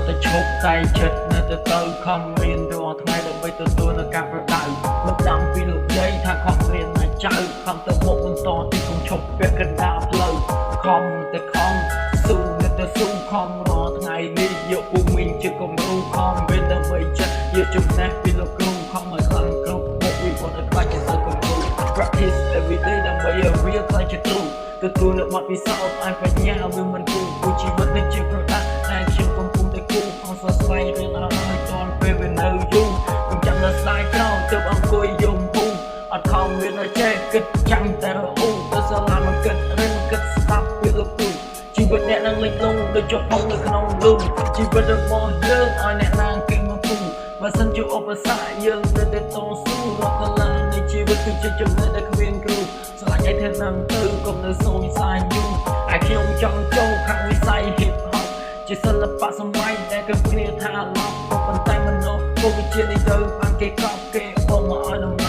តែឈប់តែចិត្តនៅទៅខំរៀនរាល់ថ្ងៃដើម្បីទទួលនៅការប្រដៅមិនដឹងពីលោកយាយថាខំរៀនណាចៅខំទៅមុខបន្តទីកុំឈប់ពាក់កណ្ដាលផ្លូវខំទៅខំស៊ូនៅទៅស៊ូខំរាល់ថ្ងៃនេះយកពូមីងជាគំរូខំរៀនដើម្បីចិត្តយកចំណេះពីលោកគ្រូខំឲ្យខ្លាំងគ្រប់មុខវិវត្តឲ្យខ្លាចជាសិស្សគំរូ practice every day ដើម្បីឲ្យវាខ្លាចជាទ្រូទទួលនៅបទពិសោធន៍ឲ្យបញ្ញាវាមិនគូគូជីវិតនេះជាប្រដាតែខ្ញុំកំពុងតែគូខំសរស្វែងរៀនឲ្យតន់ពេលវានៅយូរកុំចាំដល់ស្ដាយក្រោយទើបអង្គុយយំពូអត់ខំរៀនឲ្យចេះគិតចាំតែរអ៊ូទៅសាលាមកគិតរៀនគិតស្ដាប់ពីលោកគ្រូជីវិតអ្នកនឹងលេចលងដូចជាផងនៅក្នុងលូជីវិតរបស់យើងឲ្យអ្នកណាគេមកពូបើសិនជាឧបសគ្គយើងនៅតែតស៊ូរកកន្លែងនៃជីវិតគឺជាចំណុចដែលគ្មានគ្រូឆ្លាញ់ឲ្យធ្វើនឹងទៅកុំនៅសូន្យសាយយូរហើយខ្ញុំចង់ចូលខាងវិស័យ hip hop ជាសិល្បៈសម័យដែលគេគ្នាថាឡប់ប៉ុន្តែមនុស្សពុកវិជានេះទៅបានគេកប់គេអមមកឲ្យ